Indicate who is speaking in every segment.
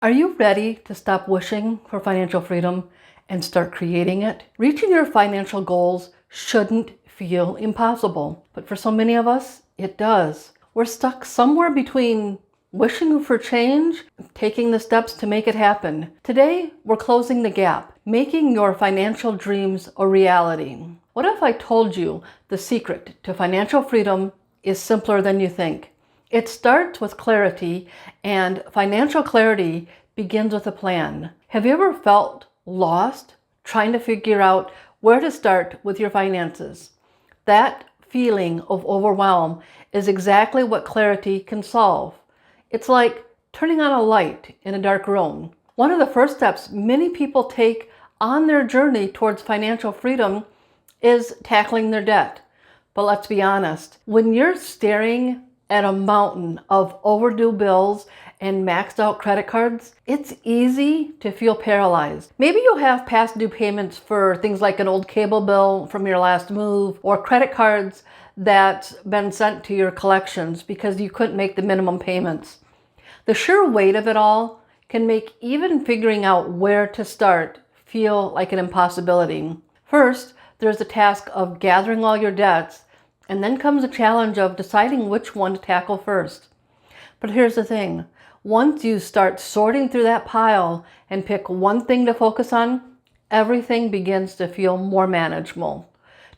Speaker 1: Are you ready to stop wishing for financial freedom and start creating it? Reaching your financial goals shouldn't feel impossible, but for so many of us, it does. We're stuck somewhere between wishing for change and taking the steps to make it happen. Today, we're closing the gap, making your financial dreams a reality. What if I told you the secret to financial freedom is simpler than you think? It starts with clarity, and financial clarity begins with a plan. Have you ever felt lost trying to figure out where to start with your finances? That feeling of overwhelm is exactly what clarity can solve. It's like turning on a light in a dark room. One of the first steps many people take on their journey towards financial freedom is tackling their debt. But let's be honest, when you're staring at a mountain of overdue bills and maxed out credit cards, it's easy to feel paralyzed. Maybe you have past due payments for things like an old cable bill from your last move, or credit cards that's been sent to your collections because you couldn't make the minimum payments. The sheer weight of it all can make even figuring out where to start feel like an impossibility. First, there's the task of gathering all your debts, and then comes the challenge of deciding which one to tackle first. But here's the thing. Once you start sorting through that pile and pick one thing to focus on, everything begins to feel more manageable.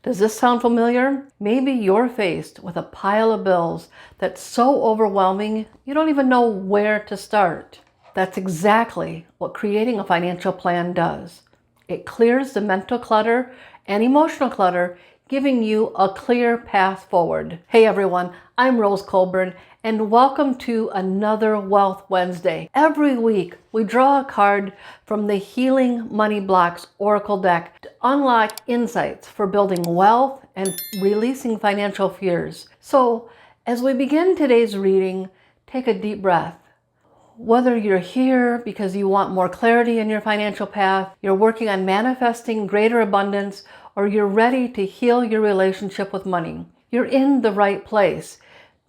Speaker 1: Does this sound familiar? Maybe you're faced with a pile of bills that's so overwhelming you don't even know where to start. That's exactly what creating a financial plan does. It clears the mental clutter and emotional clutter, giving you a clear path forward. Hey everyone, I'm Rose Colburn, and welcome to another Wealth Wednesday. Every week, we draw a card from the Healing Money Blocks Oracle deck to unlock insights for building wealth and releasing financial fears. So, as we begin today's reading, take a deep breath. Whether you're here because you want more clarity in your financial path, you're working on manifesting greater abundance, or you're ready to heal your relationship with money, you're in the right place.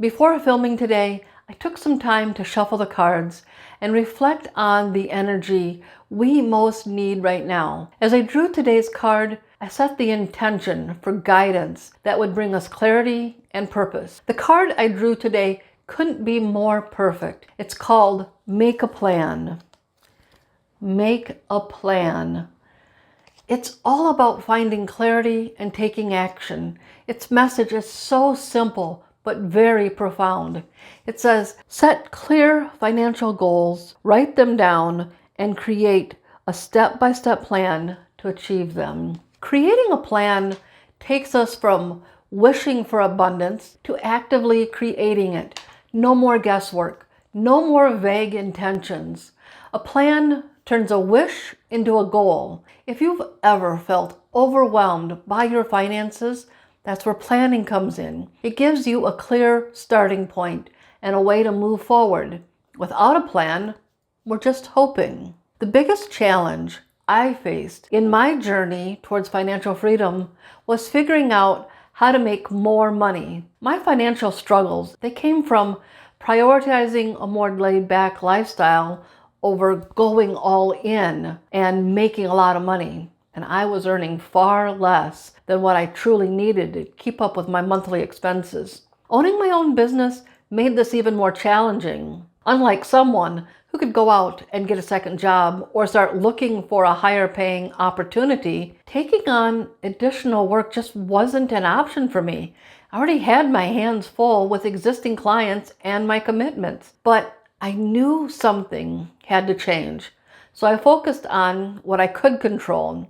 Speaker 1: Before filming today, I took some time to shuffle the cards and reflect on the energy we most need right now. As I drew today's card, I set the intention for guidance that would bring us clarity and purpose. The card I drew today couldn't be more perfect. It's called Make a Plan. Make a plan. It's all about finding clarity and taking action. Its message is so simple, but very profound. It says, set clear financial goals, write them down, and create a step-by-step plan to achieve them. Creating a plan takes us from wishing for abundance to actively creating it. No more guesswork, no more vague intentions. A plan turns a wish into a goal. If you've ever felt overwhelmed by your finances, that's where planning comes in. It gives you a clear starting point and a way to move forward. Without a plan, we're just hoping. The biggest challenge I faced in my journey towards financial freedom was figuring out how to make more money. My financial struggles, they came from prioritizing a more laid-back lifestyle over going all in and making a lot of money. And I was earning far less than what I truly needed to keep up with my monthly expenses. Owning my own business made this even more challenging. Unlike someone who could go out and get a second job or start looking for a higher paying opportunity, taking on additional work just wasn't an option for me. I already had my hands full with existing clients and my commitments, but I knew something had to change. So I focused on what I could control.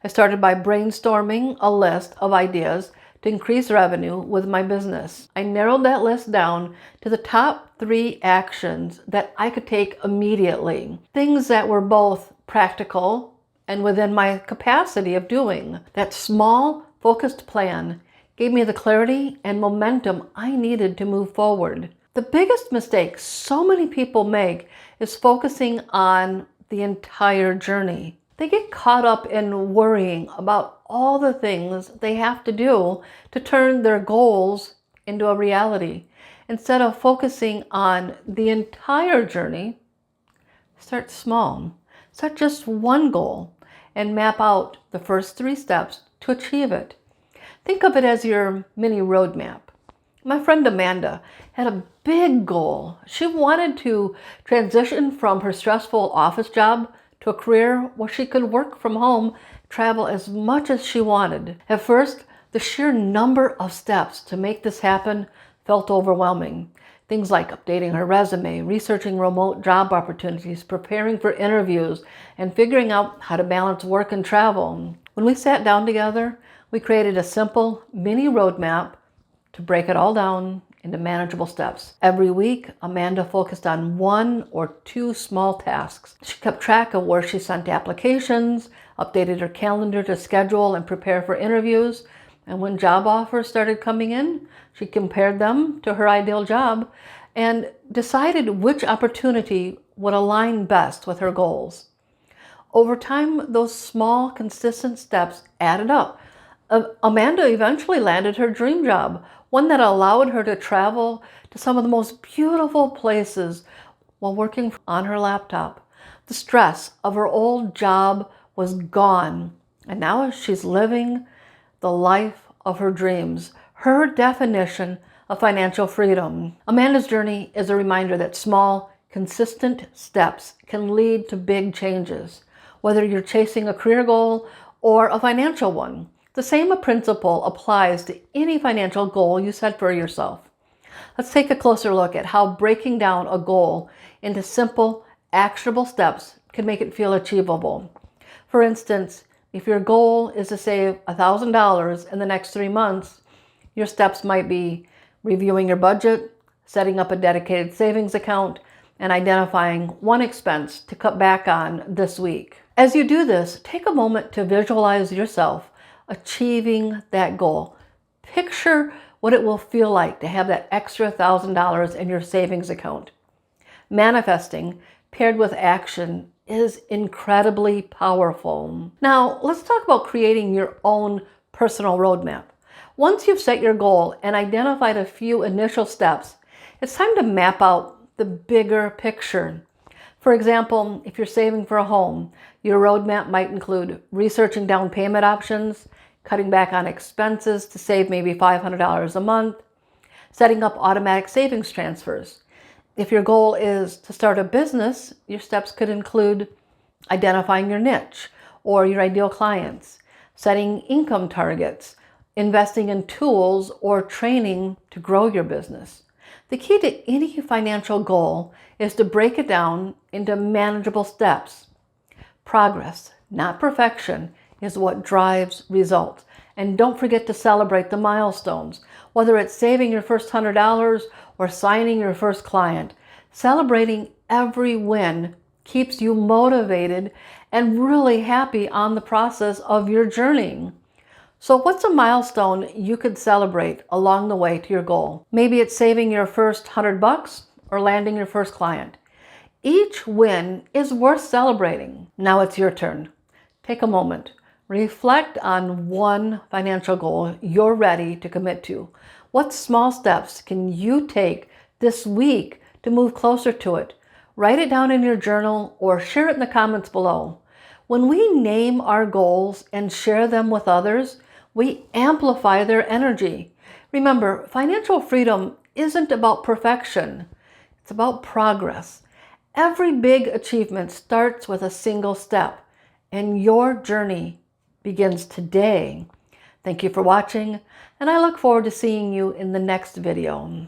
Speaker 1: I started by brainstorming a list of ideas to increase revenue with my business. I narrowed that list down to the top 3 actions that I could take immediately. Things that were both practical and within my capacity of doing. That small, focused plan gave me the clarity and momentum I needed to move forward. The biggest mistake so many people make is focusing on the entire journey. They get caught up in worrying about all the things they have to do to turn their goals into a reality, instead of focusing on the entire journey Start small. Set just one goal and map out the first 3 steps to achieve it. Think of it as your mini roadmap. My friend Amanda had a big goal. She wanted to transition from her stressful office job to a career where she could work from home, travel as much as she wanted. At first, the sheer number of steps to make this happen felt overwhelming. Things like updating her resume, researching remote job opportunities, preparing for interviews, and figuring out how to balance work and travel. When we sat down together, we created a simple mini roadmap to break it all down into manageable steps. Every week, Amanda focused on 1 or 2 small tasks. She kept track of where she sent applications, updated her calendar to schedule and prepare for interviews, and when job offers started coming in, she compared them to her ideal job and decided which opportunity would align best with her goals. Over time, those small, consistent steps added up. Amanda eventually landed her dream job, one that allowed her to travel to some of the most beautiful places while working on her laptop. The stress of her old job was gone, and now she's living the life of her dreams, her definition of financial freedom. Amanda's journey is a reminder that small, consistent steps can lead to big changes, whether you're chasing a career goal or a financial one. The same principle applies to any financial goal you set for yourself. Let's take a closer look at how breaking down a goal into simple, actionable steps can make it feel achievable. For instance, if your goal is to save $1,000 in the next 3 months, your steps might be reviewing your budget, setting up a dedicated savings account, and identifying one expense to cut back on this week. As you do this, take a moment to visualize yourself achieving that goal. Picture what it will feel like to have that extra $1,000 in your savings account. Manifesting paired with action is incredibly powerful. Now, let's talk about creating your own personal roadmap. Once you've set your goal and identified a few initial steps, it's time to map out the bigger picture. For example, if you're saving for a home, your roadmap might include researching down payment options, cutting back on expenses to save maybe $500 a month, setting up automatic savings transfers. If your goal is to start a business, your steps could include identifying your niche or your ideal clients, setting income targets, investing in tools or training to grow your business. The key to any financial goal is to break it down into manageable steps. Progress, not perfection, is what drives results. And don't forget to celebrate the milestones. Whether it's saving your first $100 or signing your first client, celebrating every win keeps you motivated and really happy on the process of your journey. So what's a milestone you could celebrate along the way to your goal? Maybe it's saving your first $100 or landing your first client. Each win is worth celebrating. Now it's your turn. Take a moment. Reflect on one financial goal you're ready to commit to. What small steps can you take this week to move closer to it? Write it down in your journal or share it in the comments below. When we name our goals and share them with others, we amplify their energy. Remember, financial freedom isn't about perfection. It's about progress. Every big achievement starts with a single step, and your journey begins today. Thank you for watching, and I look forward to seeing you in the next video.